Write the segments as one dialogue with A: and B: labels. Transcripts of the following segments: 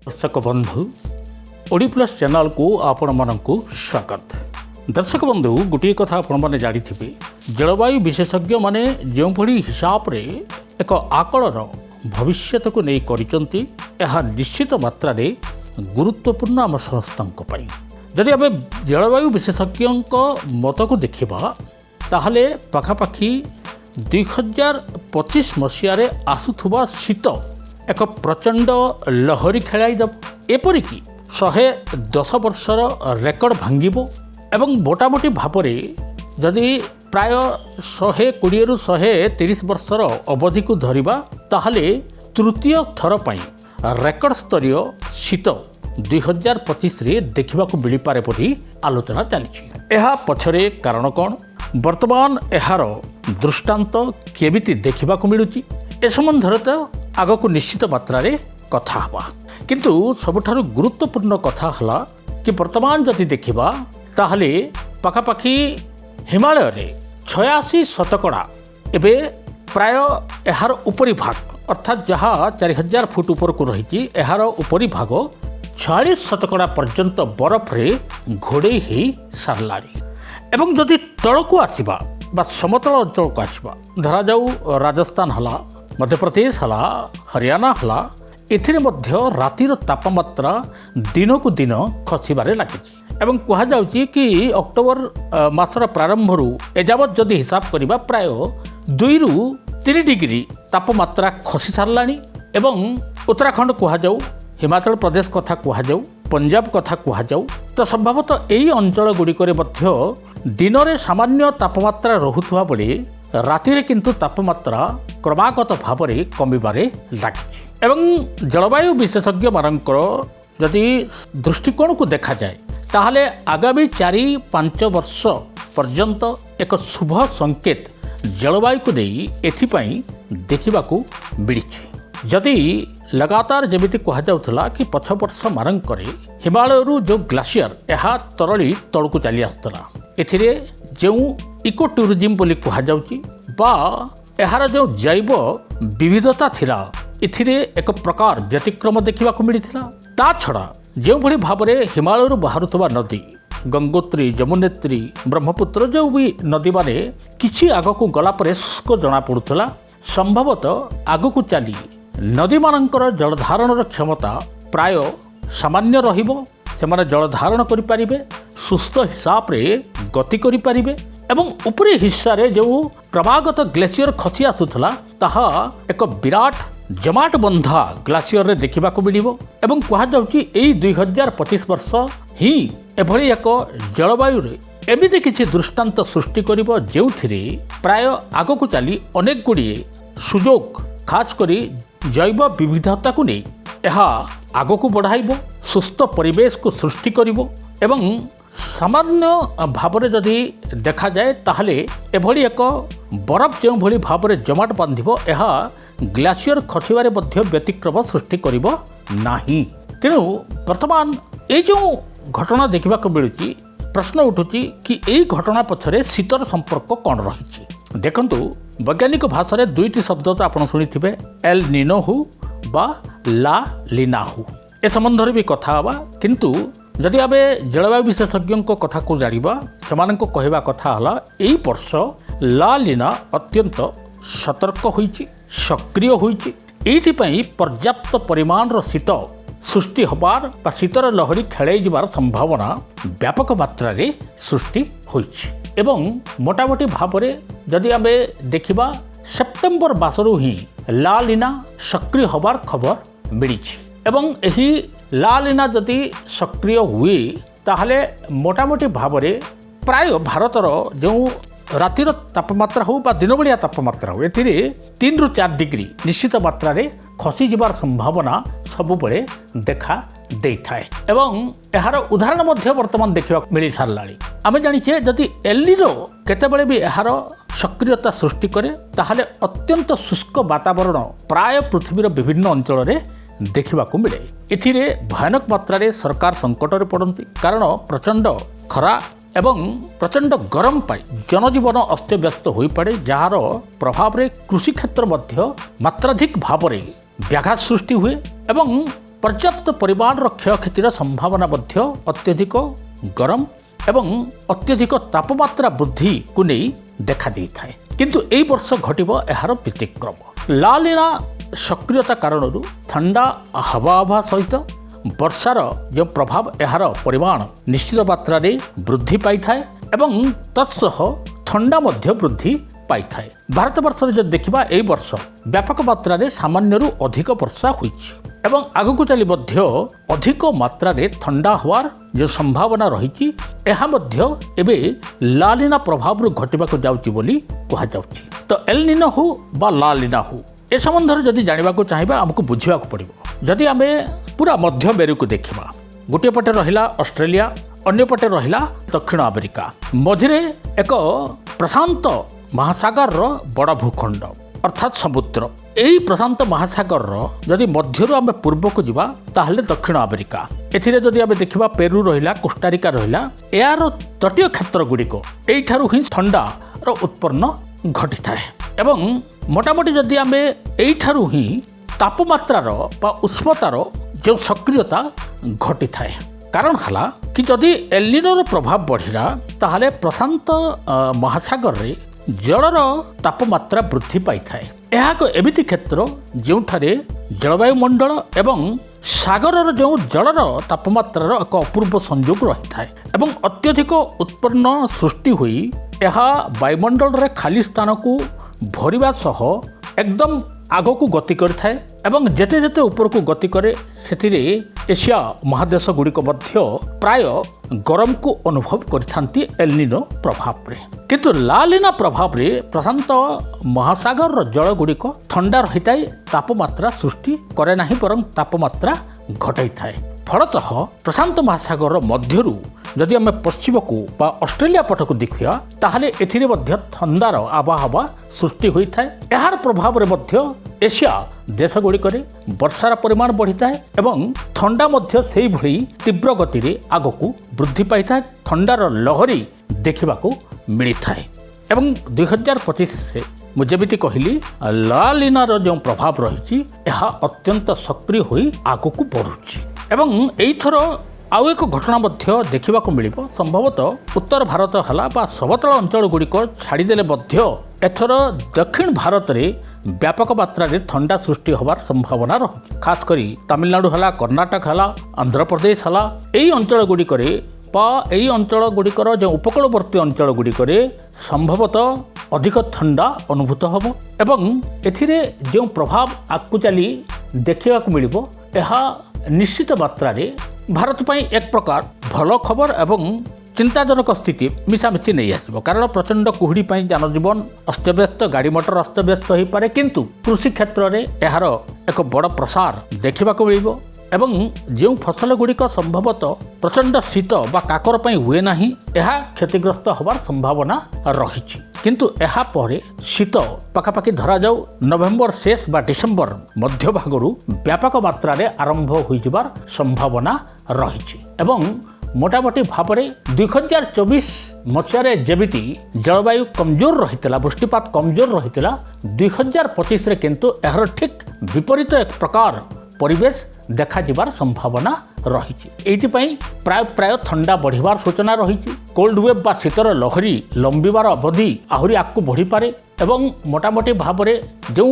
A: दर्शक बंधु OD plus channel को आपण मानक स्वागत। दर्शक बंधु गोटे कथा आपण मैंने जानी जलवायु विशेषज्ञ माने जो हिसाब रे एक आकलन भविष्य को नहीं करिसंती यह निश्चित मात्रा रे गुरुत्वपूर्ण आम समस्त जदि आम जलवायु विशेषज्ञ मत को देखा ताहले पाखापाखि 2025 मसीह आसुथुबा शीत एक प्रचंड लहरी खेलाइदेव एपरिकी 110 वर्षर रेकर्ड भांगिब एवं मोटामोटी भाव जदि प्राय 120 रु 130 वर्षर अवधि को धरिबा ताहले तृतीय थर पाई रेकर्ड स्तरीय शीत 2025 रे देखा मिल पारे परि आलोचना चली। यह पछरे कारण कौन वर्तमान यार दृष्टांत केमिति देखा मिलूची ए संबंध तो आग को निश्चित मात्रा रे कथा हवा किंतु सबुठारु गुरुत्वपूर्ण कथा हला कि वर्तमान जदि देखिबा ताहले पाखापाखि हिमालय रे 86 शतकड़ा एबे प्राय यार उपरी भाग अर्थात जहाँ 4000 फुट ऊपर को रही यार उपरी भाग 46 शतकड़ा पर्यंत बरफ रे घोड़े ही सारलानी एवं जदि तल को आसवा बा समतल अंचल को आसवा धरा जाऊ राजस्थान हला मध्य प्रदेश हला हरियाणा हला एथिरे मध्य रातिर तापमात्रा दिन को दिन खसिबारे लागिछि एवं कहा जाउछि कि अक्टोबर मासर प्रारंभ रु एजावत जदि हिसाब करिबा प्राय 2 रु 3 डिग्री तापमात्रा खसी सारलानी एवं उत्तराखंड कहा जाऊ हिमाचल प्रदेश कथा कहा जाऊ पंजाब कथा कहा जाऊ तो संभवतः यही अंचल गुड़िकरे मध्य दिन में सामान्य तापमात्रा रहुथुवा बेले रातिरे किंतु तापमात्रा क्रमागत भाव में कमिबारे लागिछि एवं जलवायु विशेषज्ञ मानकर जदि दृष्टिकोण को देखा जाए ताहले आगामी 4-5 वर्ष पर्यंत एक शुभ संकेत जलवायु को नहीं एथिपाई देखिबाकू मिलिछि। जदि लगातार जमिति कहा जाउथला कि पछ वर्ष मानकरे हिमालय जो ग्लासियर यह तरली तलू चली आसला एथिरे जो इको टूरिज्म बोली कहा जाउची बा यार जो जैव विविधता थिला एथिरे एक प्रकार व्यतिक्रम देखा मिलता ता छड़ा जो भली भाव में हिमालय बाहरुवा नदी गंगोत्री जमुनेत्री ब्रह्मपुत्र जो भी नदी माने किछि आग को गला पर शुष्क जना पड़ुला संभवतः आग को चली नदी मानकर जलधारण क्षमता प्राय सामान्य रहिबो सेमाने जलधारण करि परिबे सुस्थ हिसाब रे गति करि परिबे एवं उपरी हिस्सा रे जो क्रमागत ग्लेशियर खसी आसुथला ताहा एक विराट जमाट बंधा ग्लेशियर रे देखा मिलिबो एवं कहा जाउची एई 2025 वर्ष ही एभली एक जलवायु रे एमिति किछि दृष्टांत सृष्टि करिबो जेउथिरे प्राय आग को चली अनेक गुड़िए सुजोग खास करी जैव विविधता को नहीं यह आग को बढ़ाइब सुस्थ परिवेश को सृष्टि करिबो एवं सामान्य भाव में जदि देखा जाए ताहले एभली एक बरफ जो भली भाव में जमाट बांधिबो यह ग्लेशियर खसिबारे मध्य व्यतिक्रम सृष्टि करिबो नाही। तेणु वर्तमान ये जो घटना देखा मिलुची प्रश्न उठुची कि यही घटना पछरे शीतर संपर्क कौन रही। देखंतु वैज्ञानिक भाषा रे दुईटी शब्द तो आप शुणी एल निनो हु बा ला लिना हु ए संबंध भी कथा हवा किंतु जदि आम जलवायु विशेषज्ञ कथा को जानिबा सेमानक कहवा कथा हला एई वर्ष ला लिना अत्यंत सतर्क होईची सक्रिय होईची एइथिपई पर्याप्त परिमाण रो शीत सृष्टि हबार बा शीतर लहरी खेल जिबार संभावना व्यापक मात्रा रे सृष्टि होईची एवं मोटामोटी भाव में जदि आम देखा सेप्टेम्बर मासरू ही ला लिना सक्रिय हबार खबर मिली एवं यही ला लिना जदि सक्रिय हुए ताहले मोटामोटी भाव में प्राय भारतर जो रातिर तापमात्रा हो बा दिन बेलिया तापमात्रा हो एथिरे 3 रु 4 डिग्री निश्चित मात्रा रे खसी जिबार संभावना सबुबले देखा देइथाए एवं यार उदाहरण मध्य वर्तमान देखा मिल साराणी आम जाचे जदि एलिनो केतेबेले भी यार सक्रियता सृष्टि करे ताहले अत्यंत शुष्क वातावरण प्राय पृथ्वीर विभिन्न अंचल रे देखा मिले एथिरे भयानक मात्रा रे सरकार संकट रे पड़ती कारण प्रचंड खरा एवं प्रचंड गरम पाई जनजीवन अस्तव्यस्त हो पड़े जार प्रभाव रे कृषि क्षेत्र मध्य मात्राधिक भाव में व्याघात सृष्टि हुए एवं पर्याप्त परिमाणर क्षयक्षतिर संभावना मध्य अत्यधिक गरम एवं अत्यधिक तापमात्रा वृद्धि को नहीं देखा दी थाए किंतु एई वर्ष घटिबो एहार व्यतिक्रम लालिना सक्रियता कारण ठंडा हावा सहित वर्षार जो प्रभाव एहार परिमाण निश्चित मात्रा रे वृद्धि पाई थाए एवं तत्सह ठंडा मध्य वृद्धि पाई थाए। भारत वर्ष जो देखिबा एई वर्ष व्यापक मात्रा रे सामान्यरू अधिक वर्षा होईछि एवं आगकू चली मध्य अधिक मात्रा रे ठंडा होवार जो संभावना रही यह एबे लालिना प्रभाव घटवाक जाउची बोली कहा जाउची। तो एल निनो हो बा लालिना हो ए संबंध में जदि जानिबा को चाहिबा हमको बुझिबा को पड़िबो। जदि आमे पूरा मध्य मेरु को देखिबा गोटे पटे रहिला ऑस्ट्रेलिया अन्य पटे रहिला दक्षिण अमेरिका मझिरे एक प्रशांत महासागर रो बड़ भूखंड अर्थात समुद्र यही प्रशांत महासागर जदि मध्यरु आमे पूर्व को जिबा ताहले दक्षिण अमेरिका एथिरे जदि आमे देखिबा पेरू रहिला कोस्टारिका रहिला यार तटीय क्षेत्र गुड़िक एठारु ही ठंडा रो उत्पन्न घटी थाए एवं मोटामोटी जदि आमे एठारु ही तापमात्रार बा उष्णतार जो सक्रियता घटी थाए कारण हला कि जदि एल निनो प्रभाव बढ़िला ताहले प्रशांत महासागर रे जलर तापमात्रा वृद्धि पाई थाए। यह एक एमिति क्षेत्र जोठारे जलवायु मंडल एवं सागर जो जलर तापमात्रार एक अपूर्व संयोग रही थाए एवं अत्यधिक उत्पन्न सृष्टि हुई यह वायुमंडल रे खाली स्थान को भरिबा सह एकदम आगो को गति करिथाए एवं जेते जेते ऊपर को गति करे सेथिरे एशिया महादेश गुड़िक मध्य प्राय गरम को अनुभव करिथांती एल निनो प्रभाव रे किंतु लालिना प्रभाव रे प्रशांत महासागर जल गुड़िक ठंडा रही थाए तापमात्रा सृष्टि करे नाही बरं तापमात्रा घटाई थाए फलतः प्रशांत महासागर मध्यरु जदि आम पश्चिम को बा ऑस्ट्रेलिया पट को देखिया ताहले एथिरे मध्य ठंडार आबहावा सृष्टि होता है। यार प्रभाव रे मध्य एशिया देश गुड़िक वर्षार परिमाण बढ़ी थाए एवं ठंडा मध्य सेही भली तीव्र गति रे आगकू वृद्धि पाई थाए ठंडार लहरी देखिबाकू मिली थाए एवं 2025 से मुझे कहली लालिनार जो प्रभाव रही अत्यंत सक्रिय होई आगकू बढ़ुची एवं एइथर आउ एक घटना मध्य देखा मिल संभवतः उत्तर भारत है बा समतल अंचल गुड़िक छाड़देले एथर दक्षिण भारत में व्यापक मात्रा रे ठंडा सृष्टि होवार संभावना रही खास करी तमिलनाडु है कर्णाटक है आंध्र प्रदेश है यही अंचल गुड़िक यही अंचल गुड़िकर जो उपकूलवर्ती अंचल गुड़िक संभवतः अधिक ठंडा अनुभूत हम एवं एथिरे जो प्रभाव आगकू चली देखा मिल निश्चित मात्रा रे भारत पर एक प्रकार भल खबर एवं चिंताजनक स्थिति मिशामिशी नहीं आसब कारण प्रचंड कुहुड़ी जनजीवन अस्तव्यस्त गाड़ी मोटर अस्तव्यस्त हो पारे किंतु कृषि क्षेत्र में यार एक बड़ प्रसार देखा मिल एवं जो फसल गुड़िक संभवतः प्रचंड शीत बा काकर पई हुए नाही यह क्षतिग्रस्त होवार संभावना रही किंतु यह पर शीत पाखापाखि धरा जाऊ नवेम्बर शेष बा डिसेम्बर मध्य भागरू व्यापक मात्रा रे आरंभ हो जिबार संभावना रही एवं मोटामोटी भाव में 2024 मसीह जमिति जलवायु कमजोर रही वृष्टिपात कमजोर रही 2025 रे किंतु यार ठीक विपरीत एक प्रकार परिवेश देखा जिबार संभावना रही प्राय प्राय ठंडा बढ़िबार सूचना रही कोल्ड वेव बा शीतर लहरी लंबिबार अवधि आहरी आगू बढ़ी पारे एवं मोटामोटी भाव में जो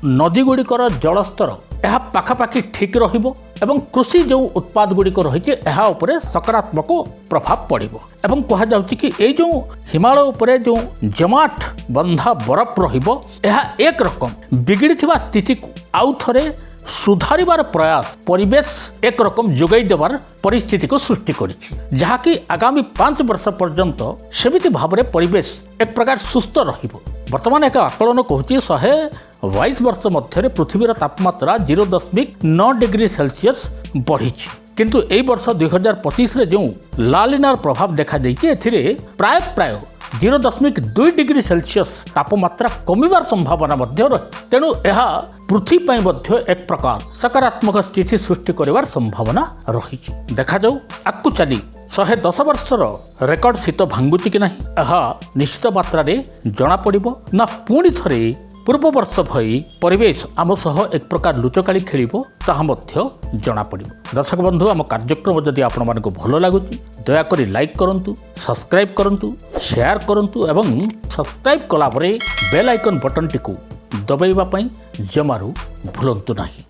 A: नदी गुड़िकर जलस्तर यह पाखापाखि ठीक रहिबो एवं कृषि जो उत्पाद गुड़िक रही है सकारात्मक प्रभाव पड़िबो एवं कहा जाउछि कि ए जो हिमालय उपरे जो जमाट बंधा बरफ रहिबो यह एक रकम बिगड़िथिबा स्थिति को आउ थरे सुधारिबार प्रयास परिवेश एक रकम जोगाई देवार परिस्थिति को सृष्टि करिछि जहाँकि आगामी 5 वर्ष पर्यंत सेमिति भाव में परिवेश एक प्रकार सुस्थ रहिबो। वर्तमान एक आकलन कहूँ 122 वर्ष मध्य पृथ्वीर तापमात्रा 0.9 डिग्री सेल्सियस बढ़ी किंतु एई वर्ष 2025 रे जो लालिनार प्रभाव देखा देइछि एथिरे प्राय प्राय 0.2 डिग्री सेल्सियस तापमात्रा कमिबार संभावना मध्य रही तेणु यह पृथ्वी पर मध्य एक प्रकार सकारात्मक स्थिति सृष्टि करिवार संभावना रही देखा जाऊ आगकू चली 110 वर्षर रेकर्ड शीत भांगुची कि नहीं यह निश्चित मात्रा रे जना पड़िबो ना पुणी थरे ପୂର୍ବ ବର୍ଷ ଭଳି ପରିବେଶ ଆମ ସହ ଏକ ପ୍ରକାର ଲୁଚକାଳି ଖେଳିବ ତାହା ମଧ୍ୟ ଜଣାପଡ଼ିବ। ଦର୍ଶକ ବନ୍ଧୁ, ଆମ କାର୍ଯ୍ୟକ୍ରମ ଯଦି ଆପଣମାନଙ୍କୁ ଭଲ ଲାଗୁଛି ଦୟାକରି ଲାଇକ୍ କରନ୍ତୁ, ସବସ୍କ୍ରାଇବ୍ କରନ୍ତୁ, ସେୟାର କରନ୍ତୁ ଏବଂ ସବସ୍କ୍ରାଇବ୍ କଲା ପରେ ବେଲ୍ ଆଇକନ୍ ବଟନ୍ଟିକୁ ଦବାଇବା ପାଇଁ ଜମାରୁ ଭୁଲନ୍ତୁ ନାହିଁ।